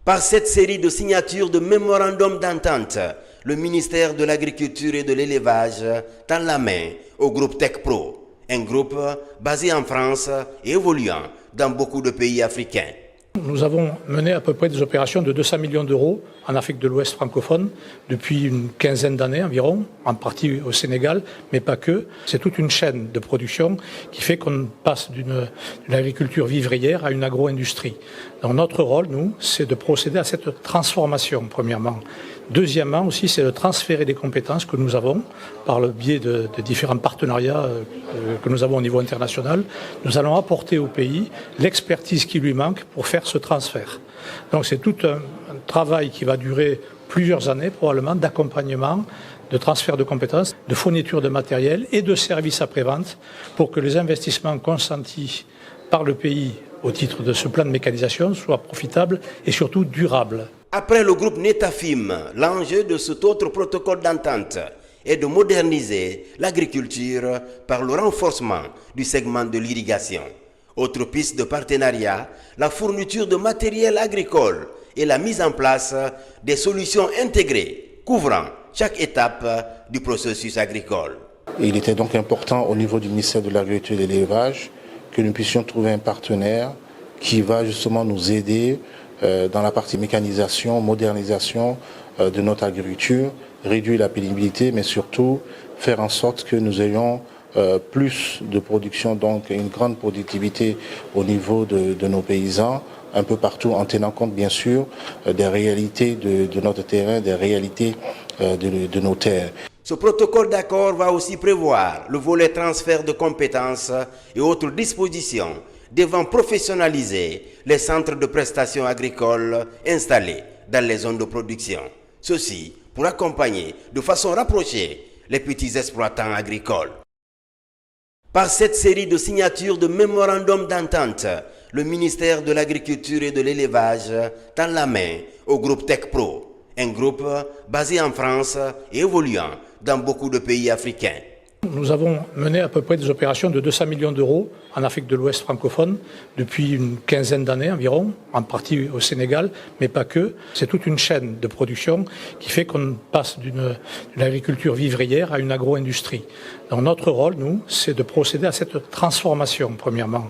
Par cette série de signatures de mémorandums d'entente, le ministère de l'Agriculture et de l'Élevage tend la main au groupe TechPro, un groupe basé en France et évoluant dans beaucoup de pays africains. Nous avons mené à peu près des opérations de 200 millions d'euros en Afrique de l'Ouest francophone depuis une quinzaine d'années environ, en partie au Sénégal, mais pas que. C'est toute une chaîne de production qui fait qu'on passe d'une agriculture vivrière à une agro-industrie. Donc notre rôle, nous, c'est de procéder à cette transformation, premièrement. Deuxièmement aussi, c'est de transférer des compétences que nous avons par le biais de différents partenariats que nous avons au niveau international. Nous allons apporter au pays l'expertise qui lui manque pour faire ce transfert. Donc c'est tout un travail qui va durer plusieurs années probablement d'accompagnement, de transfert de compétences, de fourniture de matériel et de services après-vente pour que les investissements consentis par le pays au titre de ce plan de mécanisation soient profitables et surtout durables. Après le groupe Netafim, l'enjeu de cet autre protocole d'entente est de moderniser l'agriculture par le renforcement du segment de l'irrigation. Autre piste de partenariat, la fourniture de matériel agricole et la mise en place des solutions intégrées couvrant chaque étape du processus agricole. Il était donc important au niveau du ministère de l'Agriculture et de l'Élevage que nous puissions trouver un partenaire qui va justement nous aider dans la partie mécanisation, modernisation de notre agriculture, réduire la pénibilité, mais surtout faire en sorte que nous ayons plus de production, donc une grande productivité au niveau de nos paysans, un peu partout, en tenant compte bien sûr des réalités de notre terrain, des réalités de nos terres. Ce protocole d'accord va aussi prévoir le volet transfert de compétences et autres dispositions devant professionnaliser les centres de prestations agricoles installés dans les zones de production. Ceci pour accompagner de façon rapprochée les petits exploitants agricoles. Par cette série de signatures de mémorandums d'entente, le ministère de l'Agriculture et de l'Élevage tend la main au groupe TechPro, un groupe basé en France et évoluant dans beaucoup de pays africains. Nous avons mené à peu près des opérations de 200 millions d'euros en Afrique de l'Ouest francophone depuis une quinzaine d'années environ, en partie au Sénégal, mais pas que. C'est toute une chaîne de production qui fait qu'on passe d'une agriculture vivrière à une agro-industrie. Donc notre rôle, nous, c'est de procéder à cette transformation, premièrement.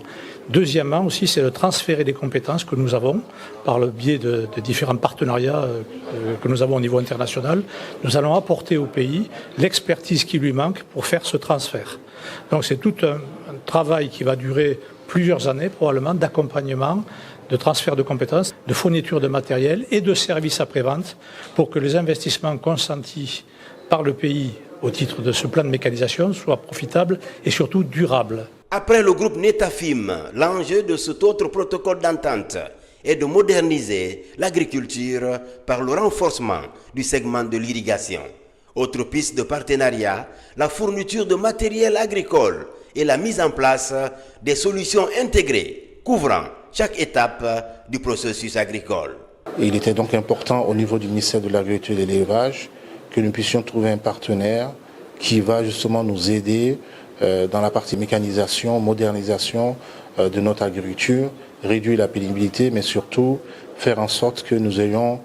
Deuxièmement aussi, c'est de transférer des compétences que nous avons par le biais de différents partenariats que nous avons au niveau international. Nous allons apporter au pays l'expertise qui lui manque pour faire ce transfert. Donc c'est tout un travail qui va durer plusieurs années probablement d'accompagnement, de transfert de compétences, de fourniture de matériel et de services après-vente pour que les investissements consentis par le pays au titre de ce plan de mécanisation soient profitables et surtout durables. Après le groupe Netafim, l'enjeu de cet autre protocole d'entente est de moderniser l'agriculture par le renforcement du segment de l'irrigation. Autre piste de partenariat, la fourniture de matériel agricole et la mise en place des solutions intégrées couvrant chaque étape du processus agricole. Il était donc important au niveau du ministère de l'Agriculture et de l'Élevage que nous puissions trouver un partenaire qui va justement nous aider dans la partie mécanisation, modernisation de notre agriculture, réduire la pénibilité, mais surtout faire en sorte que nous ayons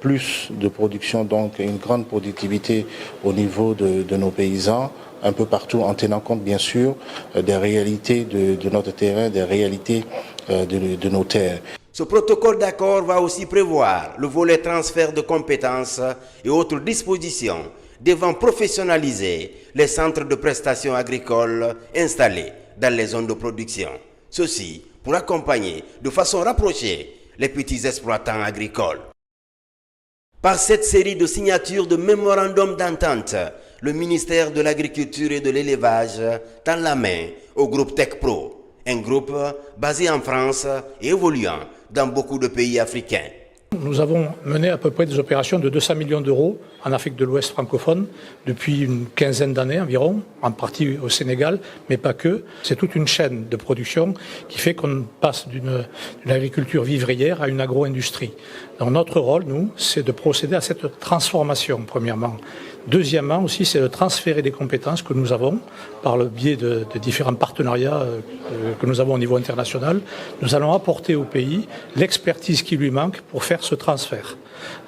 plus de production, donc une grande productivité au niveau de nos paysans, un peu partout, en tenant compte bien sûr des réalités de notre terrain, des réalités de nos terres. Ce protocole d'accord va aussi prévoir le volet transfert de compétences et autres dispositions devant professionnaliser les centres de prestations agricoles installés dans les zones de production. Ceci pour accompagner de façon rapprochée les petits exploitants agricoles. Par cette série de signatures de mémorandums d'entente, le ministère de l'Agriculture et de l'Élevage tend la main au groupe TechPro, un groupe basé en France et évoluant dans beaucoup de pays africains. Nous avons mené à peu près des opérations de 200 millions d'euros en Afrique de l'Ouest francophone depuis une quinzaine d'années environ, en partie au Sénégal, mais pas que. C'est toute une chaîne de production qui fait qu'on passe d'une agriculture vivrière à une agro-industrie. Donc notre rôle, nous, c'est de procéder à cette transformation, premièrement. Deuxièmement aussi, c'est de transférer des compétences que nous avons par le biais de différents partenariats que nous avons au niveau international. Nous allons apporter au pays l'expertise qui lui manque pour faire ce transfert.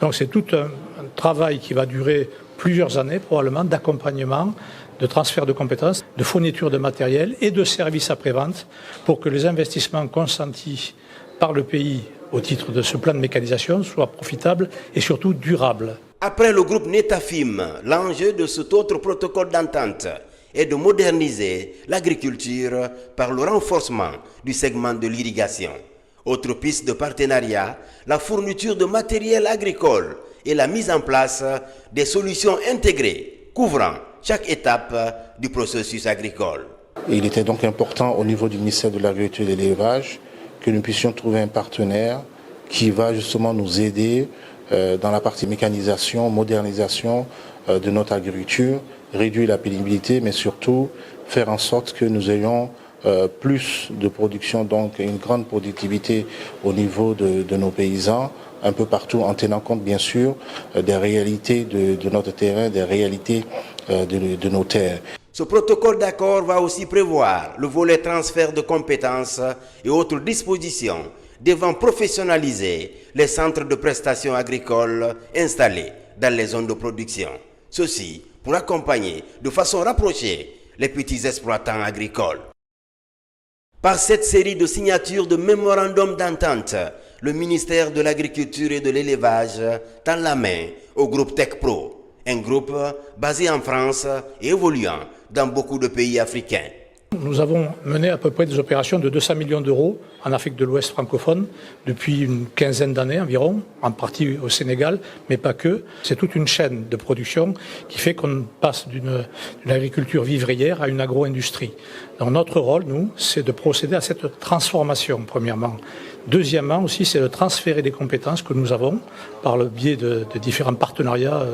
Donc c'est tout un travail qui va durer plusieurs années probablement d'accompagnement, de transfert de compétences, de fourniture de matériel et de services après-vente pour que les investissements consentis par le pays au titre de ce plan de mécanisation soient profitables et surtout durables. Après le groupe Netafim, l'enjeu de cet autre protocole d'entente est de moderniser l'agriculture par le renforcement du segment de l'irrigation. Autre piste de partenariat, la fourniture de matériel agricole et la mise en place des solutions intégrées couvrant chaque étape du processus agricole. Il était donc important au niveau du ministère de l'Agriculture et de l'Élevage que nous puissions trouver un partenaire qui va justement nous aider dans la partie mécanisation, modernisation de notre agriculture, réduire la pénibilité, mais surtout faire en sorte que nous ayons plus de production, donc une grande productivité au niveau de nos paysans, un peu partout, en tenant compte bien sûr des réalités de notre terrain, des réalités de nos terres. Ce protocole d'accord va aussi prévoir le volet transfert de compétences et autres dispositions devant professionnaliser les centres de prestations agricoles installés dans les zones de production. Ceci pour accompagner de façon rapprochée les petits exploitants agricoles. Par cette série de signatures de mémorandums d'entente, le ministère de l'Agriculture et de l'Élevage tend la main au groupe TechPro, un groupe basé en France et évoluant dans beaucoup de pays africains. Nous avons mené à peu près des opérations de 200 millions d'euros en Afrique de l'Ouest francophone depuis une quinzaine d'années environ, en partie au Sénégal, mais pas que. C'est toute une chaîne de production qui fait qu'on passe d'une agriculture vivrière à une agro-industrie. Donc notre rôle, nous, c'est de procéder à cette transformation, premièrement. Deuxièmement aussi, c'est de transférer des compétences que nous avons par le biais de différents partenariats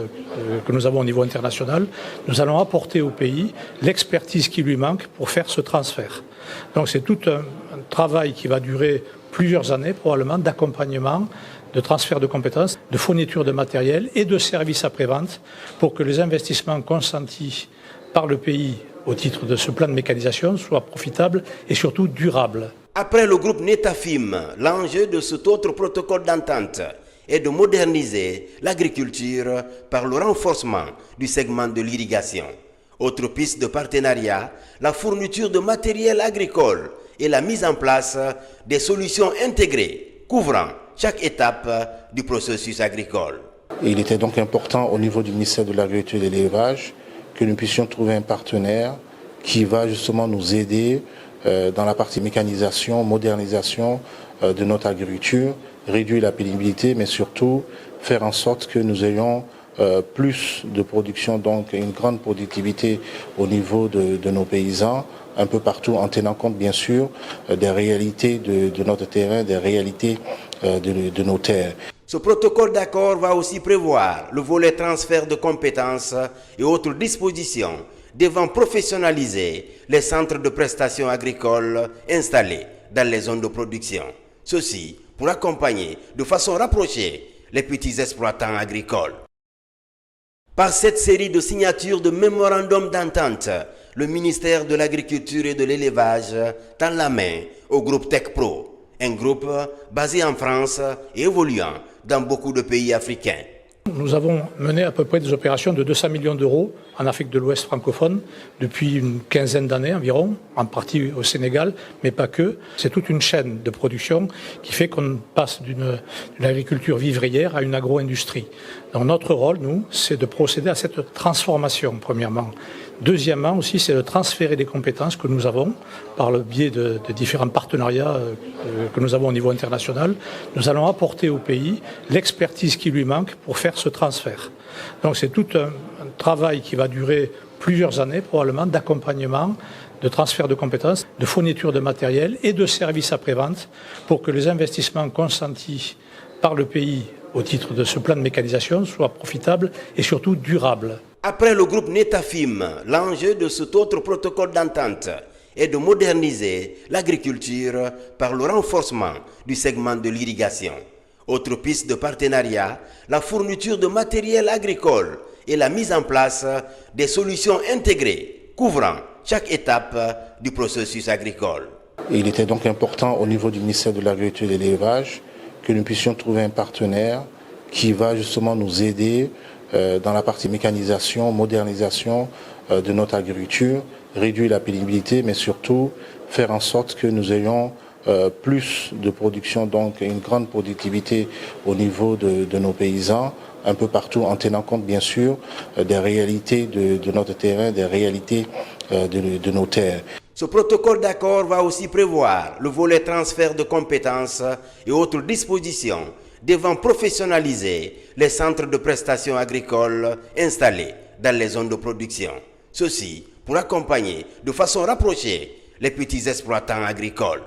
que nous avons au niveau international. Nous allons apporter au pays l'expertise qui lui manque pour faire ce transfert. Donc c'est tout un travail qui va durer plusieurs années probablement d'accompagnement, de transfert de compétences, de fourniture de matériel et de services après-vente pour que les investissements consentis par le pays au titre de ce plan de mécanisation soient profitables et surtout durables. Après le groupe Netafim, l'enjeu de cet autre protocole d'entente est de moderniser l'agriculture par le renforcement du segment de l'irrigation. Autre piste de partenariat, la fourniture de matériel agricole et la mise en place des solutions intégrées couvrant chaque étape du processus agricole. Il était donc important au niveau du ministère de l'Agriculture et de l'Élevage que nous puissions trouver un partenaire qui va justement nous aider dans la partie mécanisation, modernisation de notre agriculture, réduire la pénibilité, mais surtout faire en sorte que nous ayons plus de production, donc une grande productivité au niveau de nos paysans, un peu partout, en tenant compte bien sûr des réalités de notre terrain, des réalités de nos terres. Ce protocole d'accord va aussi prévoir le volet transfert de compétences et autres dispositions devant professionnaliser les centres de prestations agricoles installés dans les zones de production. Ceci pour accompagner de façon rapprochée les petits exploitants agricoles. Par cette série de signatures de mémorandums d'entente, le ministère de l'Agriculture et de l'Élevage tend la main au groupe TechPro, un groupe basé en France et évoluant dans beaucoup de pays africains. Nous avons mené à peu près des opérations de 200 millions d'euros en Afrique de l'Ouest francophone depuis une quinzaine d'années environ, en partie au Sénégal, mais pas que. C'est toute une chaîne de production qui fait qu'on passe d'une agriculture vivrière à une agro-industrie. Donc notre rôle, nous, c'est de procéder à cette transformation, premièrement. Deuxièmement aussi, c'est de transférer des compétences que nous avons par le biais de différents partenariats que nous avons au niveau international. Nous allons apporter au pays l'expertise qui lui manque pour faire ce transfert. Donc c'est tout un travail qui va durer plusieurs années probablement d'accompagnement, de transfert de compétences, de fourniture de matériel et de services après-vente pour que les investissements consentis par le pays au titre de ce plan de mécanisation soient profitables et surtout durables. Après le groupe Netafim, l'enjeu de cet autre protocole d'entente est de moderniser l'agriculture par le renforcement du segment de l'irrigation. Autre piste de partenariat, la fourniture de matériel agricole et la mise en place des solutions intégrées couvrant chaque étape du processus agricole. Et il était donc important au niveau du ministère de l'Agriculture et de l'Élevage que nous puissions trouver un partenaire qui va justement nous aider dans la partie mécanisation, modernisation de notre agriculture, réduire la pénibilité, mais surtout faire en sorte que nous ayons plus de production, donc une grande productivité au niveau de nos paysans, un peu partout, en tenant compte bien sûr des réalités de notre terrain, des réalités de nos terres. Ce protocole d'accord va aussi prévoir le volet transfert de compétences et autres dispositions devant professionnaliser les centres de prestations agricoles installés dans les zones de production. Ceci pour accompagner de façon rapprochée les petits exploitants agricoles.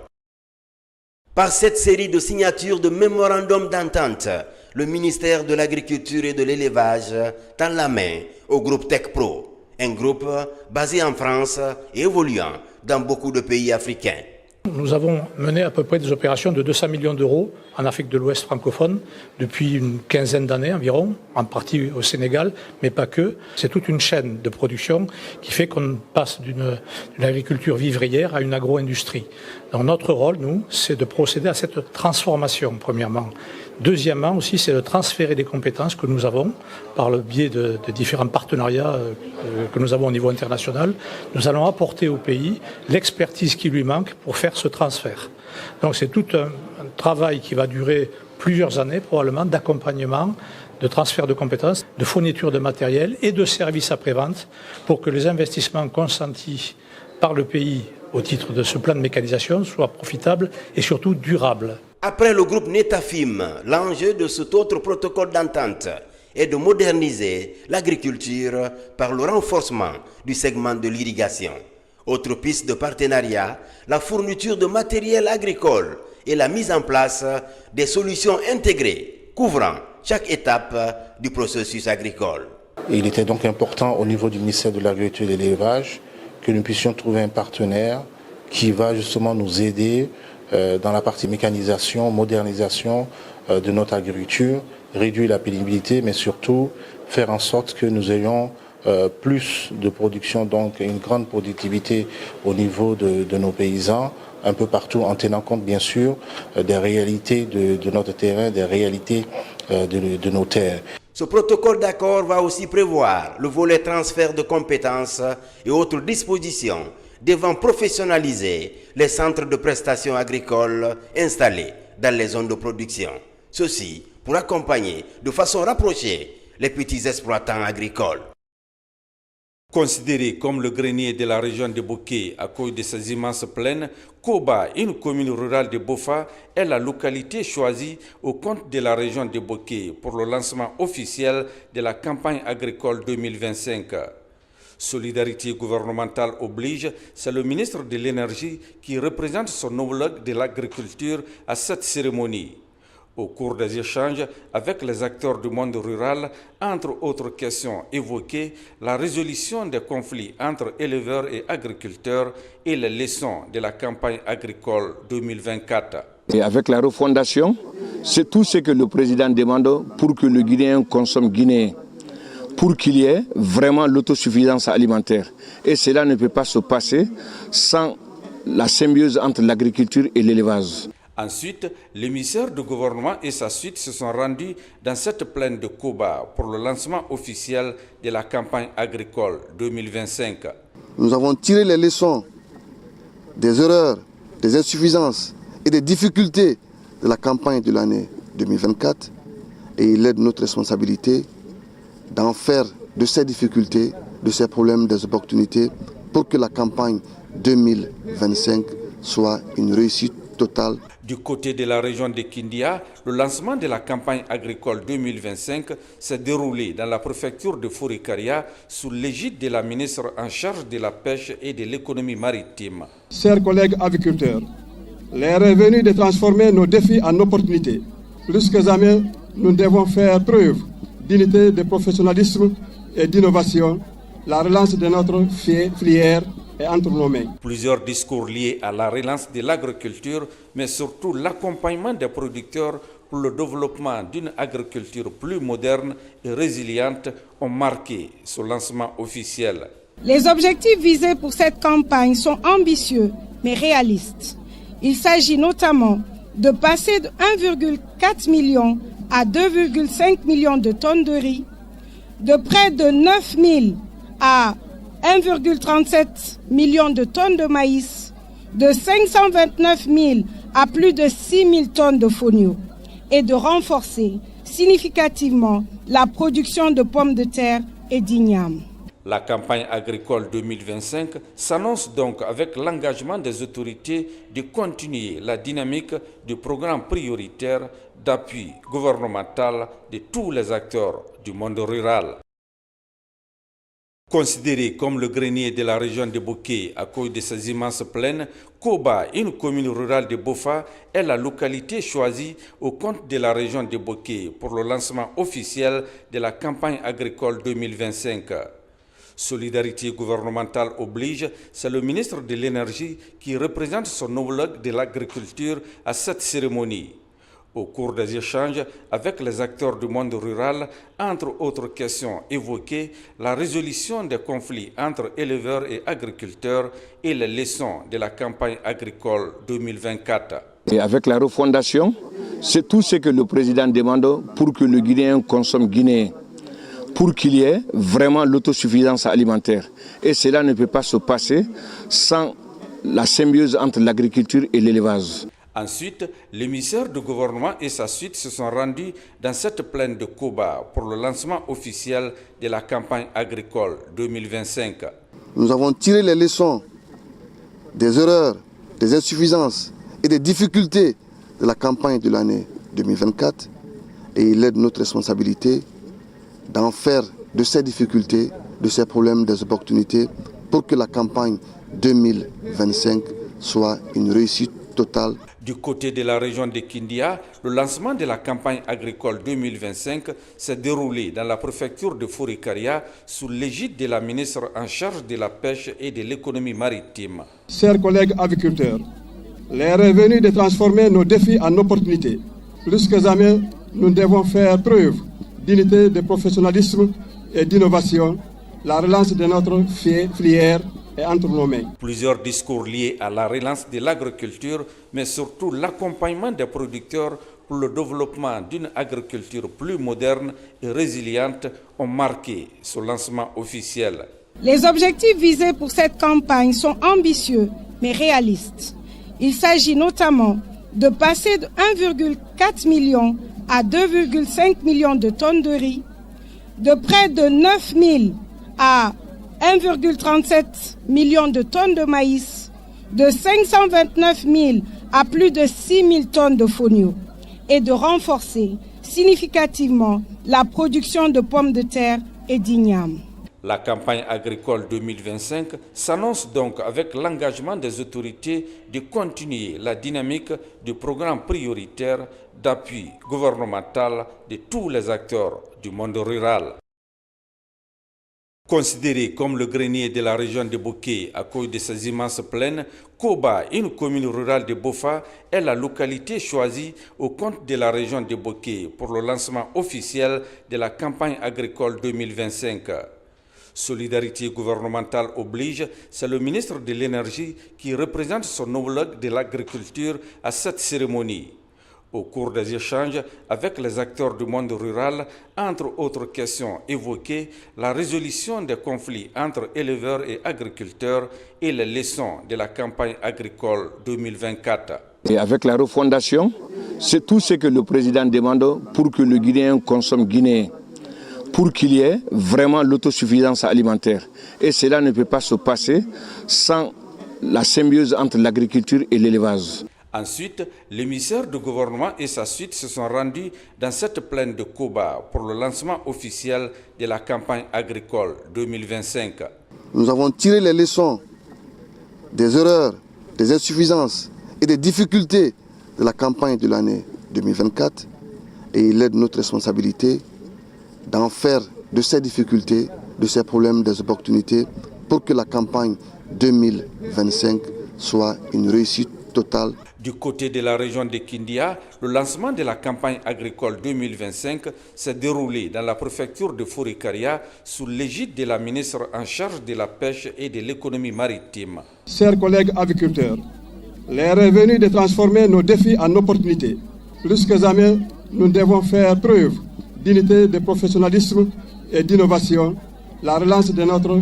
Par cette série de signatures de mémorandums d'entente, le ministère de l'Agriculture et de l'Élevage tend la main au groupe TechPro, un groupe basé en France et évoluant dans beaucoup de pays africains. Nous avons mené à peu près des opérations de 200 millions d'euros en Afrique de l'Ouest francophone depuis une quinzaine d'années environ, en partie au Sénégal, mais pas que. C'est toute une chaîne de production qui fait qu'on passe d'une agriculture vivrière à une agro-industrie. Donc notre rôle, nous, c'est de procéder à cette transformation, premièrement. Deuxièmement aussi, c'est de transférer des compétences que nous avons par le biais de différents partenariats que nous avons au niveau international. Nous allons apporter au pays l'expertise qui lui manque pour faire ce transfert. Donc c'est tout un travail qui va durer plusieurs années probablement d'accompagnement, de transfert de compétences, de fourniture de matériel et de services après-vente pour que les investissements consentis par le pays au titre de ce plan de mécanisation soient profitables et surtout durables. Après le groupe Netafim, l'enjeu de cet autre protocole d'entente est de moderniser l'agriculture par le renforcement du segment de l'irrigation. Autre piste de partenariat, la fourniture de matériel agricole et la mise en place des solutions intégrées couvrant chaque étape du processus agricole. Et il était donc important au niveau du ministère de l'Agriculture et de l'Élevage que nous puissions trouver un partenaire qui va justement nous aider dans la partie mécanisation, modernisation de notre agriculture, réduire la pénibilité, mais surtout faire en sorte que nous ayons plus de production, donc une grande productivité au niveau de nos paysans, un peu partout, en tenant compte bien sûr des réalités de notre terrain, des réalités de nos terres. Ce protocole d'accord va aussi prévoir le volet transfert de compétences et autres dispositions devant professionnaliser les centres de prestations agricoles installés dans les zones de production. Ceci pour accompagner de façon rapprochée les petits exploitants agricoles. Considéré comme le grenier de la région de Boké à cause de ses immenses plaines, Koba, une commune rurale de Bofa, est la localité choisie au compte de la région de Boké pour le lancement officiel de la campagne agricole 2025. Solidarité gouvernementale oblige, c'est le ministre de l'Énergie qui représente son homologue de l'agriculture à cette cérémonie. Au cours des échanges avec les acteurs du monde rural, entre autres questions évoquées, la résolution des conflits entre éleveurs et agriculteurs et les leçons de la campagne agricole 2024. Et avec la refondation, c'est tout ce que le président demande pour que le Guinéen consomme guinéen, pour qu'il y ait vraiment l'autosuffisance alimentaire. Et cela ne peut pas se passer sans la symbiose entre l'agriculture et l'élevage. Ensuite, l'émissaire du gouvernement et sa suite se sont rendus dans cette plaine de Koba pour le lancement officiel de la campagne agricole 2025. Nous avons tiré les leçons des erreurs, des insuffisances et des difficultés de la campagne de l'année 2024 et il est de notre responsabilité d'en faire de ces difficultés, de ces problèmes, des opportunités pour que la campagne 2025 soit une réussite totale. Du côté de la région de Kindia, le lancement de la campagne agricole 2025 s'est déroulé dans la préfecture de Fourikaria sous l'égide de la ministre en charge de la pêche et de l'économie maritime. Chers collègues agriculteurs, l'heure est venue de transformer nos défis en opportunités. Plus que jamais, nous devons faire preuve d'unité, de professionnalisme et d'innovation. La relance de notre filière est entre nos mains. Plusieurs discours liés à la relance de l'agriculture, mais surtout l'accompagnement des producteurs pour le développement d'une agriculture plus moderne et résiliente ont marqué ce lancement officiel. Les objectifs visés pour cette campagne sont ambitieux mais réalistes. Il s'agit notamment de passer de 1,4 million à 2,5 millions de tonnes de riz, de près de 9 000 à 1,37 million de tonnes de maïs, de 529 000 à plus de 6 000 tonnes de fonio et de renforcer significativement la production de pommes de terre et d'igname. La campagne agricole 2025 s'annonce donc avec l'engagement des autorités de continuer la dynamique du programme prioritaire d'appui gouvernemental de tous les acteurs du monde rural. Considéré comme le grenier de la région de Boké à cause de ses immenses plaines, Koba, une commune rurale de Bofa, est la localité choisie au compte de la région de Boké pour le lancement officiel de la campagne agricole 2025. Solidarité gouvernementale oblige, c'est le ministre de l'Énergie qui représente son homologue de l'agriculture à cette cérémonie. Au cours des échanges avec les acteurs du monde rural, entre autres questions évoquées, la résolution des conflits entre éleveurs et agriculteurs et les leçons de la campagne agricole 2024. Et avec la refondation, c'est tout ce que le président demande pour que le Guinéen consomme guinéen, pour qu'il y ait vraiment l'autosuffisance alimentaire. Et cela ne peut pas se passer sans la symbiose entre l'agriculture et l'élevage. Ensuite, l'émissaire du gouvernement et sa suite se sont rendus dans cette plaine de Koba pour le lancement officiel de la campagne agricole 2025. Nous avons tiré les leçons des erreurs, des insuffisances et des difficultés de la campagne de l'année 2024 et il est de notre responsabilité d'en faire de ces difficultés, de ces problèmes, des opportunités pour que la campagne 2025 soit une réussite totale. Du côté de la région de Kindia, le lancement de la campagne agricole 2025 s'est déroulé dans la préfecture de Fourikaria sous l'égide de la ministre en charge de la pêche et de l'économie maritime. Chers collègues agriculteurs, l'heure est venue de transformer nos défis en opportunités. Plus que jamais, nous devons faire preuve d'unité, de professionnalisme et d'innovation. La relance de notre filière est entre nos mains. Plusieurs discours liés à la relance de l'agriculture, mais surtout l'accompagnement des producteurs pour le développement d'une agriculture plus moderne et résiliente ont marqué ce lancement officiel. Les objectifs visés pour cette campagne sont ambitieux mais réalistes. Il s'agit notamment de passer de 1,4 million à 2,5 millions de tonnes de riz, de près de 9 000 à 1,37 million de tonnes de maïs, de 529 000 à plus de 6 000 tonnes de fonio et de renforcer significativement la production de pommes de terre et d'igname. La campagne agricole 2025 s'annonce donc avec l'engagement des autorités de continuer la dynamique du programme prioritaire d'appui gouvernemental de tous les acteurs du monde rural. Considéré comme le grenier de la région de Boké à cause de ses immenses plaines, Koba, une commune rurale de Bofa, est la localité choisie au compte de la région de Boké pour le lancement officiel de la campagne agricole 2025. Solidarité gouvernementale oblige, c'est le ministre de l'Énergie qui représente son homologue de l'agriculture à cette cérémonie. Au cours des échanges avec les acteurs du monde rural, entre autres questions évoquées, la résolution des conflits entre éleveurs et agriculteurs et les leçons de la campagne agricole 2024. Et avec la refondation, c'est tout ce que le président demande pour que le Guinéen consomme guinéen, pour qu'il y ait vraiment l'autosuffisance alimentaire. Et cela ne peut pas se passer sans la symbiose entre l'agriculture et l'élevage. Ensuite, l'émissaire du gouvernement et sa suite se sont rendus dans cette plaine de Koba pour le lancement officiel de la campagne agricole 2025. Nous avons tiré les leçons des erreurs, des insuffisances et des difficultés de la campagne de l'année 2024 et il est de notre responsabilité d'en faire de ces difficultés, de ces problèmes, des opportunités pour que la campagne 2025 soit une réussite totale. Du côté de la région de Kindia, le lancement de la campagne agricole 2025 s'est déroulé dans la préfecture de Fourikaria sous l'égide de la ministre en charge de la pêche et de l'économie maritime. Chers collègues agriculteurs, l'heure est venue de transformer nos défis en opportunités. Plus que jamais, nous devons faire preuve d'unité, de professionnalisme et d'innovation. La relance de notre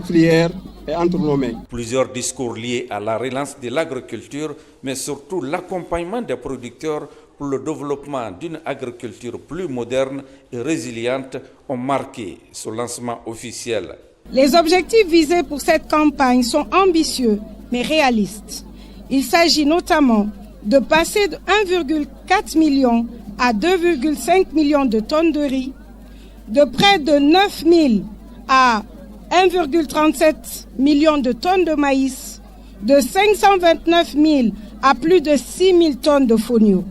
filière est entre nos mains. Plusieurs discours liés à la relance de l'agriculture, mais surtout l'accompagnement des producteurs pour le développement d'une agriculture plus moderne et résiliente ont marqué ce lancement officiel. Les objectifs visés pour cette campagne sont ambitieux mais réalistes. Il s'agit notamment de passer de 1,4 million à 2,5 millions de tonnes de riz, de près de 9 000 à 1,37 million de tonnes de maïs, de 529 000 à plus de 6 000 tonnes de fonio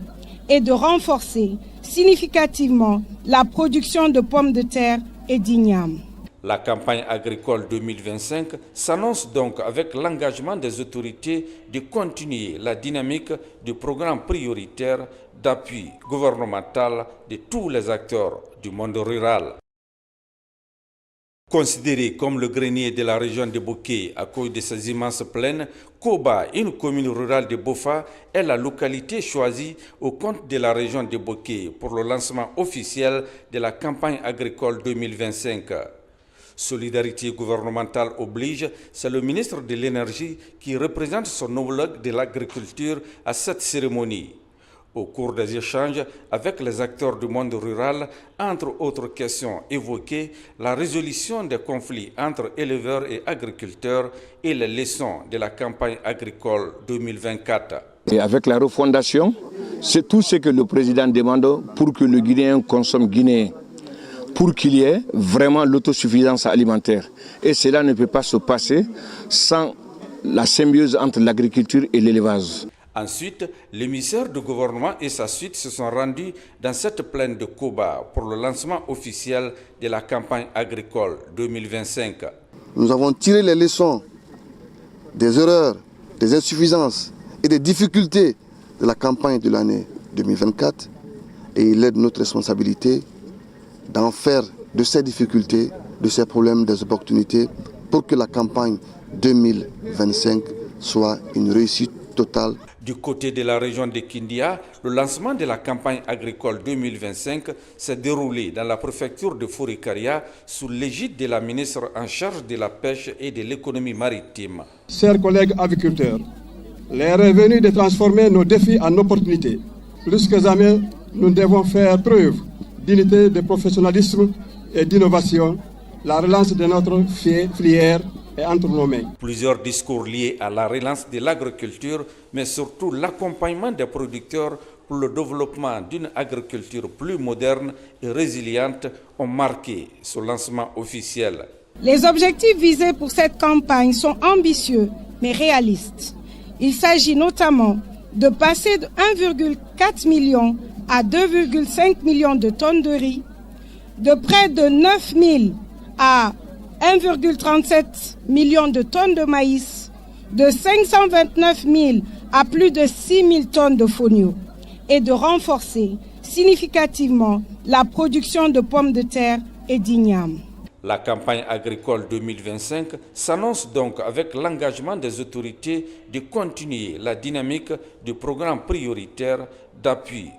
et de renforcer significativement la production de pommes de terre et d'igname. La campagne agricole 2025 s'annonce donc avec l'engagement des autorités de continuer la dynamique du programme prioritaire d'appui gouvernemental de tous les acteurs du monde rural. Considéré comme le grenier de la région de Boké à cause de ses immenses plaines, Koba, une commune rurale de Bofa, est la localité choisie au compte de la région de Boké pour le lancement officiel de la campagne agricole 2025. Solidarité gouvernementale oblige, c'est le ministre de l'Énergie qui représente son homologue de l'agriculture à cette cérémonie. Au cours des échanges avec les acteurs du monde rural, entre autres questions évoquées, la résolution des conflits entre éleveurs et agriculteurs et les leçons de la campagne agricole 2024. Et avec la refondation, c'est tout ce que le président demande pour que le Guinéen consomme guinéen, pour qu'il y ait vraiment l'autosuffisance alimentaire. Et cela ne peut pas se passer sans la symbiose entre l'agriculture et l'élevage. Ensuite, l'émissaire du gouvernement et sa suite se sont rendus dans cette plaine de Koba pour le lancement officiel de la campagne agricole 2025. Nous avons tiré les leçons des erreurs, des insuffisances et des difficultés de la campagne de l'année 2024 et il est de notre responsabilité d'en faire de ces difficultés, de ces problèmes, des opportunités pour que la campagne 2025 soit une réussite totale. Du côté de la région de Kindia, le lancement de la campagne agricole 2025 s'est déroulé dans la préfecture de Fourikaria sous l'égide de la ministre en charge de la pêche et de l'économie maritime. Chers collègues agriculteurs, l'heure est venue de transformer nos défis en opportunités. Plus que jamais, nous devons faire preuve d'unité, de professionnalisme et d'innovation. La relance de notre filière est entre nos mains. Plusieurs discours liés à la relance de l'agriculture, mais surtout l'accompagnement des producteurs pour le développement d'une agriculture plus moderne et résiliente ont marqué ce lancement officiel. Les objectifs visés pour cette campagne sont ambitieux mais réalistes. Il s'agit notamment de passer de 1,4 million à 2,5 millions de tonnes de riz, de près de 9 000 à 1,37 million de tonnes de maïs, de 529 000 à plus de 6 000 tonnes de fonio et de renforcer significativement la production de pommes de terre et d'igname. La campagne agricole 2025 s'annonce donc avec l'engagement des autorités de continuer la dynamique du programme prioritaire d'appui